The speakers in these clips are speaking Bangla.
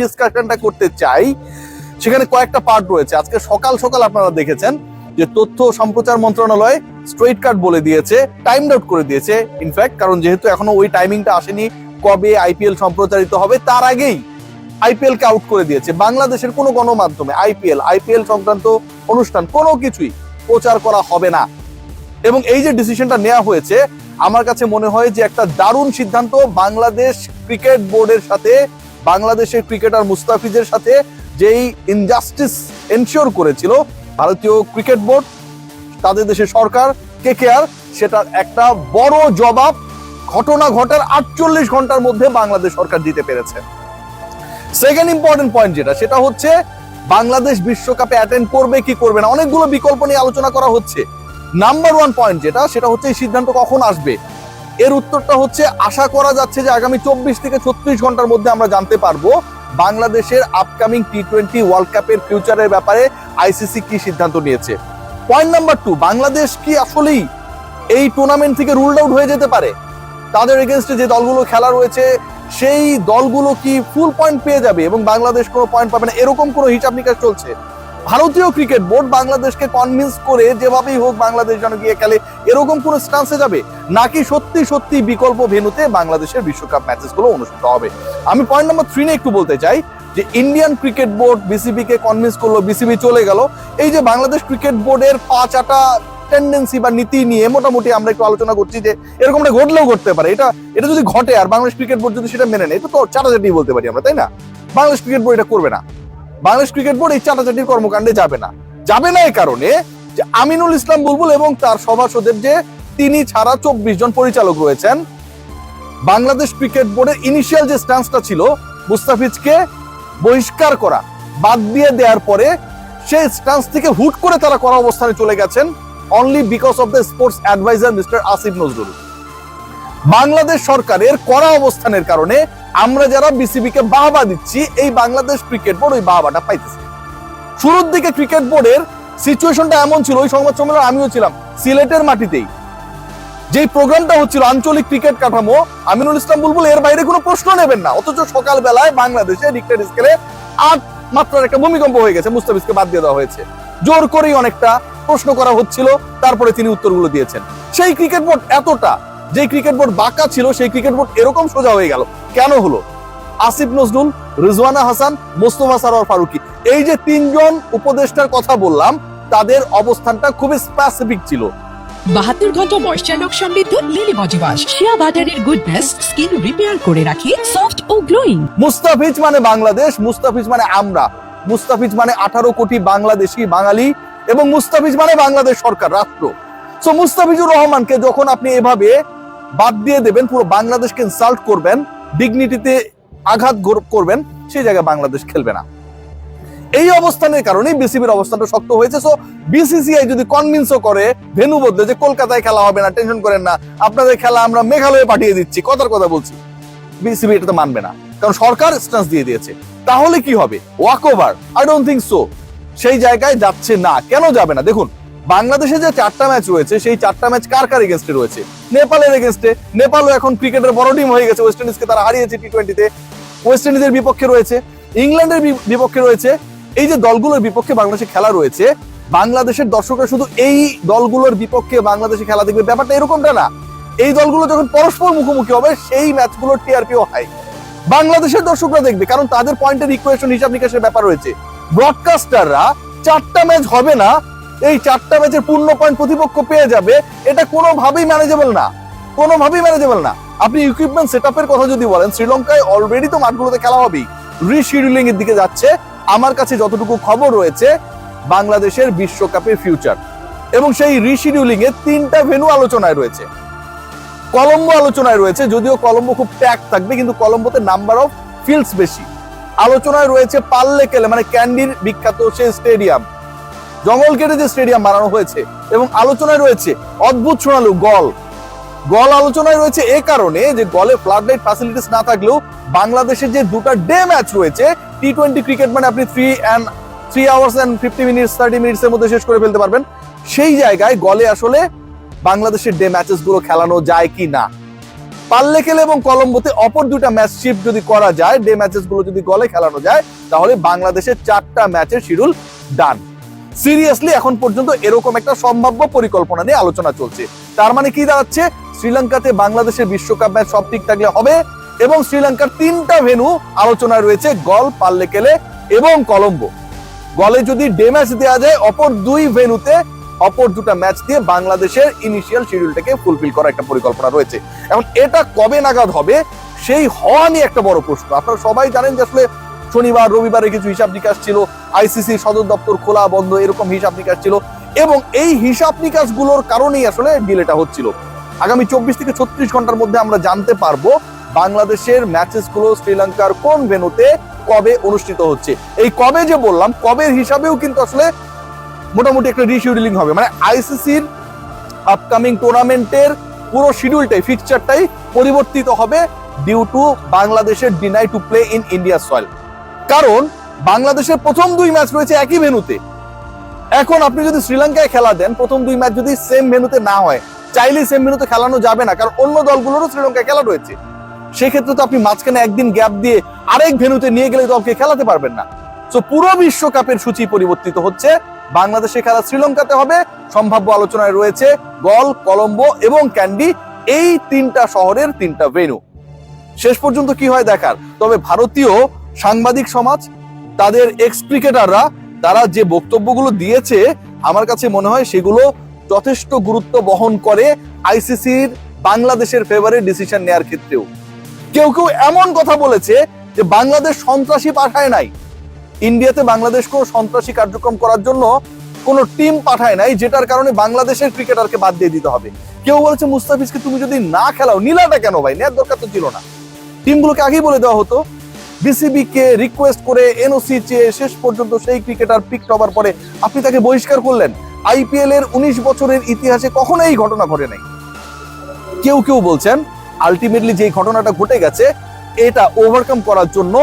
ডিসকাশনটা করতে চাই সেখানে কয়েকটা পার্ট রয়েছে। আজকে সকাল সকাল আপনারা দেখেছেন যে তথ্য সম্প্রচার মন্ত্রণালয় স্ট্রেট কাট বলে দিয়েছে, টাইম আউট করে দিয়েছে ইনফ্যাক্ট, কারণ যেহেতু এখনো ওই টাইমিংটা আসেনি কবে আইপিএল সম্প্রচারিত হবে, তার আগেই আইপিএল কে আউট করে দিয়েছে। বাংলাদেশের কোনো গণমাধ্যমে আইপিএল সংক্রান্ত অনুষ্ঠান কোনো কিছুই প্রচার করা হবে না। এবং এই যে ডিসিশনটা নেওয়া হয়েছে আমার কাছে মনে হয় যে একটা দারুণ সিদ্ধান্ত। বাংলাদেশ ক্রিকেট বোর্ডের সাথে, বাংলাদেশের ক্রিকেটার মুস্তাফিজের সাথে যেই ইনজাস্টিস এনশিওর করেছিল ভারতীয় ক্রিকেট বোর্ড, তাদের দেশের সরকার, কেকেআর, সেটার একটা বড় জবাব ঘটনা ঘটার 48 ঘন্টার মধ্যে বাংলাদেশ সরকার দিতে পেরেছে। সেকেন্ড ইম্পর্টেন্ট পয়েন্ট সেটা হচ্ছে বাংলাদেশ বিশ্বকাপে অ্যাটেন্ড করবে কি করবে না, অনেকগুলো বিকল্প নিয়ে আলোচনা করা হচ্ছে। নাম্বার ওয়ান পয়েন্ট সেটা হচ্ছে এই সিদ্ধান্ত কখন আসবে, এর উত্তরটা হচ্ছে আশা করা যাচ্ছে যে আগামী 24 থেকে 36 ঘন্টার মধ্যে আমরা জানতে পারবো বাংলাদেশের আপকামিং টি20 ওয়ার্ল্ড কাপের ফিউচারের ব্যাপারে আইসিসি কি সিদ্ধান্ত নিয়েছে। পয়েন্ট নাম্বার 2, বাংলাদেশ কি আসলেই এই টুর্নামেন্ট থেকে রুলড আউট হয়ে যেতে পারে? তাদের এগেনস্টে যে দলগুলো খেলা রয়েছে সেই দলগুলো কি ফুল পয়েন্ট পেয়ে যাবে এবং বাংলাদেশ কোনো পয়েন্ট পাবে না, এরকম কোনো হিসাব নিকাশ চলছে? ভারতীয় ক্রিকেট বোর্ড বাংলাদেশকে কনভিন্স করে যেভাবেই হোক বাংলাদেশ যেন গিয়ে খেলে এরকম কোন স্টান্সে যাবে, নাকি সত্যি সত্যি বিকল্প ভেন্যুতে বাংলাদেশের বিশ্বকাপ ম্যাচেস গুলো অনুষ্ঠিত হবে? আমি পয়েন্ট নাম্বার 3 নিয়ে একটু বলতে চাই যে ইন্ডিয়ান ক্রিকেট বোর্ড বিসিবি কে কনভিন্স করলো, বিসিবি চলে গেল। এই যে বাংলাদেশ ক্রিকেট বোর্ডের 5টা টেন্ডেন্সি বা নীতি নিয়ে মোটামুটি আমরা একটু আলোচনা করছি যে এরকমটা ঘটলেও ঘটতে পারে। এটা যদি ঘটে আর বাংলাদেশ ক্রিকেট বোর্ড যদি সেটা মেনে নেয় তো চাটাচাটি বলতে পারি আমরা, তাই না? বাংলাদেশ ক্রিকেট বোর্ড এটা করবে না। বাংলাদেশ ক্রিকেট বোর্ড এই চাটাচাটির কর্মকাণ্ডে যাবে না এই কারণে যে আমিনুল ইসলাম বুলবুল এবং তার সভাসদের যে তিনি ছাড়া 24 জন পরিচালক রয়েছেন, বাংলাদেশ ক্রিকেট বোর্ডের ইনিশিয়াল যে স্ট্যান্সটা ছিল মুস্তাফিজকে বহিষ্কার করা, বাদ দিয়ে দেওয়ার পরে সেই স্ট্যান্স থেকে হুট করে তারা করা অবস্থানে চলে গেছেন only because of the sports adviser mister Asif Nazrul. Bangladesh সরকারের কড়া অবস্থানের কারণে আমরা যারা বিসিবি কে বাহবা দিচ্ছি, এই বাংলাদেশ ক্রিকেট বোর্ড ওই বাহবাটা পাইতেছে। শুরুর দিকে ক্রিকেট বোর্ডের সিচুয়েশনটা এমন ছিল, ওই সংবাদ সম্মেলনে আমিও ছিলাম, সিলেটের মাটিতেই যে প্রোগ্রামটা হচ্ছিল আঞ্চলিক ক্রিকেট কাঠামো, আমিনুল ইসলাম বুলবুল এর বাইরে কোনো প্রশ্ন নেবেন না, অথচ সকাল বেলায় বাংলাদেশে রিক্টার স্কেলে 8 মাত্রার একটা ভূমিকম্প হয়ে গেছে, মুস্তাফিজকে বাদ দিয়ে দেওয়া হয়েছে। জোর করেই অনেকটা প্রশ্ন করা হচ্ছিল, তারপরে তিনি উত্তরগুলো দিয়েছেন। সেই ক্রিকেট বোর্ড এতটা, যে ক্রিকেট বোর্ড বাঁকা ছিল সেই ক্রিকেট বোর্ড এরকম সোজা হয়ে গেল কেন হলো? আসিফ নজরুল, রিজওয়ানা হাসান, মোস্তফা সরোয়ার ফারুকী, এই যে 3 জন উপদেষ্টার কথা বললাম, তাদের অবস্থানটা খুবই স্পেসিফিক ছিল। 72 ঘন্টা ময়েশ্চার লক সমৃদ্ধ লিলি বডি ওয়াশ, শিয়া বাটারের গুডনেস স্কিন রিপেয়ার করে রাখে সফট ও গ্লোয়িং। মুস্তাফিজ মানে বাংলাদেশ, মুস্তাফিজ মানে আমরা, মুস্তাফিজ মানে 18 কোটি বাংলাদেশি বাঙালি, এবং মুস্তাফিজ মানে বাংলাদেশ সরকার, রাষ্ট্র। সো মুস্তাফিজুর রহমানকে যখন আপনি এভাবে বাদ দিয়ে দেবেন, পুরো বাংলাদেশকে ইনসাল্ট করবেন, ডিগনিটিতে আঘাত করবেন, সেই জায়গায় বাংলাদেশ খেলবে না। এই অবস্থানের কারণে বিসিবির অবস্থানটা শক্ত হয়েছে। সো বিসিসিআই যদি কনভিন্সও করে ভেন্যু বদলে যে কলকাতায় খেলা হবে না, টেনশন করেন না, আপনাদের খেলা আমরা মেঘালয়ে পাঠিয়ে দিচ্ছি, কথার কথা বলছি, বিসিবি এটা তো মানবে না, কারণ সরকার স্ট্যান্স দিয়ে দিয়েছে। তাহলে কি হবে? Walk over? I don't think so. সেই জায়গায় যাচ্ছে না। কেন যাবে না? দেখুন, বাংলাদেশে যে 4টা ম্যাচ রয়েছে সেই 4টা ম্যাচ কার কার এগেনস্টে রয়েছে? নেপালের এগেনস্টে। নেপালও এখন ক্রিকেটের বড় টিম হয়ে গেছে, ওয়েস্ট ইন্ডিজকে তারা হারিয়েছে টি20তে, ওয়েস্ট ইন্ডিজের বিপক্ষে রয়েছে, ইংল্যান্ডের বিপক্ষে রয়েছে। এই যে দলগুলোর বিপক্ষে বাংলাদেশে খেলা রয়েছে, বাংলাদেশের দর্শকরা শুধু এই দলগুলোর বিপক্ষে বাংলাদেশে খেলা দেখবে ব্যাপারটা এরকমটা না। এই দলগুলো যখন পরস্পর মুখোমুখি হবে সেই ম্যাচগুলোর টিআরপিও হাই, বাংলাদেশের দর্শকরা দেখবে, কারণ তাদের পয়েন্টের ইকুয়েশন হিসাব নিকাশের ব্যাপার রয়েছে। ব্রডকাস্টাররা 4টা ম্যাচ হবে না, এই 4টা ম্যাচের পূর্ণ পয়েন্ট প্রতিপক্ষ পেয়ে যাবে, এটা কোনোভাবেই ম্যানেজেবল না, কোনোভাবেই ম্যানেজেবল না। আপনি ইকুইপমেন্ট সেটআপের কথা যদি বলেন, শ্রীলঙ্কায় অলরেডি তো মাঠগুলোতে খেলা হবেই, রিশিডিউলিং এর দিকে যাচ্ছে। আমার কাছে যতটুকু খবর রয়েছে বাংলাদেশের বিশ্বকাপের ফিউচার এবং সেই রিশিডিউলিং এর 3টা ভেন্যু আলোচনায় রয়েছে। কলম্বো আলোচনায় রয়েছে, যদিও কলম্বো খুব ট্যাগ থাকবে, কিন্তু কলম্বোতে নাম্বার অফ ফিল্ডস বেশি। আলোচনায় রয়েছে পাল্লেকেলে মানে ক্যান্ডির বিখ্যাত সেই স্টেডিয়াম, জঙ্গল কেটে যে স্টেডিয়াম বানানো হয়েছে, এবং আলোচনায় রয়েছে অদ্ভুত শোনালো গল আলোচনায় রয়েছে এ কারণে যে গলে ফ্লাড লাইট ফ্যাসিলিটিস না থাকলেও বাংলাদেশের যে 2টা ডে ম্যাচ রয়েছে, টি20 ক্রিকেট মানে আপনি 3 hours and 50 minutes 30 মিনিটসের মধ্যে শেষ করে ফেলতে পারবেন, সেই জায়গায় গলে আসলে বাংলাদেশের ডে ম্যাচেস গুলো খেলানো যায় কি না। পাল্লেকেলে এবং কলম্বোতে অপর দুটা ম্যাচ শিফট যদি করা যায়, ডে ম্যাচেস গুলো যদি গলে খেলানো যায়, তাহলে বাংলাদেশের 4টা ম্যাচের শিডিউল ডান। সিরিয়াসলি এখন পর্যন্ত এরকম একটা সম্ভাব্য পরিকল্পনা নিয়ে আলোচনা চলছে। তার মানে কি দাঁড়াচ্ছে, শ্রীলঙ্কাতে বাংলাদেশের বিশ্বকাপ ম্যাচ সব ঠিক থাকলে হবে এবং শ্রীলঙ্কার 3টা ভেন্যু আলোচনায় রয়েছে, গল, পাল্লেকেলে এবং কলম্বো। গলে যদি ডে ম্যাচ দেওয়া যায়, অপর 2 ভেন্যুতে অপর 2টা ম্যাচ দিয়ে বাংলাদেশের ইনিশিয়াল শিডিউলটাকে ফুলফিল করার একটা পরিকল্পনা রয়েছে। এখন এটা কবে নাগাদ হবে সেই হওয়া নিয়ে একটা বড় প্রশ্ন। আপনারা সবাই জানেন যে আসলে শনিবার রবিবারে কিছু হিসাব নিকাশ ছিল, আইসিসি সদর দপ্তর খোলা বন্ধ এরকম হিসাব নিকাশ ছিল, এবং এই হিসাব নিকাশ গুলোর কারণেই আসলে ডিলেটা হচ্ছিল। আগামী 24 থেকে 36 ঘন্টার মধ্যে আমরা জানতে পারবো বাংলাদেশের ম্যাচেস গুলো শ্রীলঙ্কার কোন ভেন্যুতে কবে অনুষ্ঠিত হচ্ছে। এই কবে যে বললাম, কবের হিসাবেও কিন্তু আসলে মোটামুটি একটা রিশিডিউলিং হবে, মানে আইসিসির আপকামিং টুর্নামেন্টের পুরো শিডিউলটাই, ফিক্সচারটাই পরিবর্তিত হবে ডিউ টু বাংলাদেশের deny to play in India soil. কারণ বাংলাদেশের প্রথম 2 ম্যাচ রয়েছে একই ভেন্যুতে। এখন আপনি যদি শ্রীলঙ্কায় খেলা দেন, প্রথম 2 ম্যাচ যদি সেম ভেন্যুতে না হয়, চাইলেই সেম ভেন্যুতে খেলানো যাবে না, কারণ অন্য দলগুলোরও শ্রীলঙ্কায় খেলা রয়েছে। সেক্ষেত্রে তো আপনি মাঝখানে একদিন গ্যাপ দিয়ে আরেক ভেন্যুতে নিয়ে গেলে দলকে খেলাতে পারবেন না। তো পুরো বিশ্বকাপের সূচি পরিবর্তিত হচ্ছে, বাংলাদেশে খেলা শ্রীলঙ্কাতে হবে। সম্ভাব্য আলোচনায় রয়েছে গল, কলম্বো এবং ক্যান্ডি, এই 3টা শহরের 3টা ভেন্যু। শেষ পর্যন্ত কি হয় দেখার। তবে ভারতীয় সাংবাদিক সমাজ, তাদের এক্স ক্রিকেটাররা, তারা যে বক্তব্যগুলো দিয়েছে আমার কাছে মনে হয় সেগুলো যথেষ্ট গুরুত্ব বহন করে আইসিসির বাংলাদেশের ফেভারে ডিসিশন নেওয়ার ক্ষেত্রেও। কেউ কেউ এমন কথা বলেছে যে বাংলাদেশ সন্ত্রাসী পাঠায় নাই, ইন্ডিয়াতে বাংলাদেশ কোনো সন্ত্রাসী কার্যক্রম করার জন্য কোনো টিম পাঠায় নাই, যেটার কারণে বাংলাদেশের ক্রিকেটারকে বাদ দিয়ে দিতে হবে। কেউ বলেছে মুস্তাফিজকে তুমি যদি না খেলাও, নিলাটা কেন ভাই, নেওয়ার দরকার তো ছিল না, টিমগুলোকে আগেই বলে দেওয়া হতো। বিসিবি কে রিকোয়েস্ট করে এনওসি চেয়ে শেষ পর্যন্ত সেই ক্রিকেটার পিক হবার পরে আপনি তাকে বহিষ্কার করলেন। আইপিএল এর 19 বছরের ইতিহাসে কখনো এই ঘটনা ঘটে নাই। কেউ কেউ বলছেন আলটিমেটলি যে ঘটনাটা ঘটে গেছে, এটা ওভারকাম করার জন্য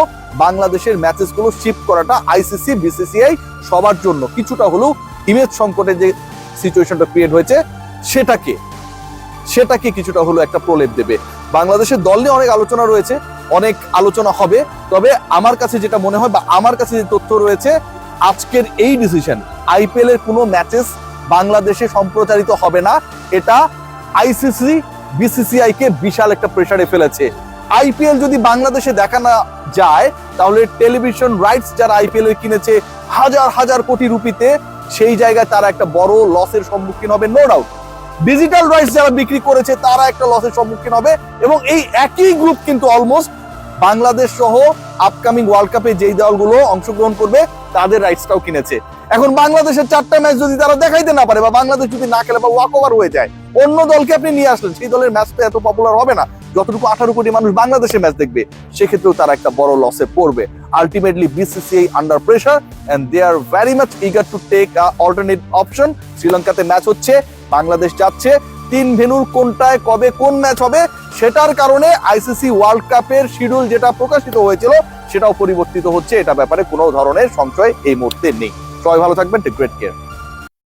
বাংলাদেশের ম্যাচেস গুলো শিফট করাটা আইসিসি, বিসিসিআই সবার জন্য কিছুটা হলেও ইমেজ সংকটের যে সিচুয়েশনটা ক্রিয়েট হয়েছে সেটাকে কিছুটা হলেও একটা প্রলেপ দেবে। বাংলাদেশের দল নিয়ে অনেক আলোচনা রয়েছে, অনেক আলোচনা হবে। তবে আমার কাছে যেটা মনে হয় বা আমার কাছে যে তথ্য রয়েছে, আজকের এই ডিসিশন, আইপিএল এর কোনো ম্যাচেস বাংলাদেশে সম্প্রচারিত হবে না, এটা আইসিসি, বিসিসিআই কে বিশাল একটা প্রেসারে ফেলেছে। আইপিএল যদি বাংলাদেশে দেখানো যায়, তাহলে টেলিভিশন রাইটস যারা আইপিএল এর কিনেছে হাজার হাজার কোটি রুপিতে, সেই জায়গায় তারা একটা বড় লসের সম্মুখীন হবে, নো ডাউট। ডিজিটাল রাইটস যারা বিক্রি করেছে তারা একটা লসের সম্মুখীন হবে, এবং এই একই গ্রুপ কিন্তু অলমোস্ট বাংলাদেশ সহ আপকামিং ওয়ার্ল্ড কাপে যেই দলগুলো অংশগ্রহণ করবে তাদের রাইটসটাও কিনেছে। এখন বাংলাদেশের 4টা ম্যাচ যদি তারা দেখাইতে না পারে, বা বাংলাদেশ যদি না খেলে বা ওয়াক ওভার হয়ে যায়, অন্য দলকে আপনি নিয়ে আসলেন, সেই দলের ম্যাচটা এত পপুলার হবে না যতটুকু 18 কোটি মানুষ বাংলাদেশে ম্যাচ দেখবে। সেক্ষেত্রেও তারা একটা বড় লসে পড়বে। Ultimately BCCI under pressure and they are very much eager to take a alternate option. শ্রীলঙ্কাতে ম্যাচ হচ্ছে, বাংলাদেশ যাচ্ছে, 3 ভেন্যুর কোনটায় কবে কোন ম্যাচ হবে সেটার কারণে আইসিসি ওয়ার্ল্ড কাপের শিডিউল যেটা প্রকাশিত হয়েছিল সেটাও পরিবর্তিত হচ্ছে। এটা ব্যাপারে কোনো ধরনের সংশয় এই মুহূর্তে নেই। সবাই ভালো থাকবেন, টেক গ্রেট কেয়ার।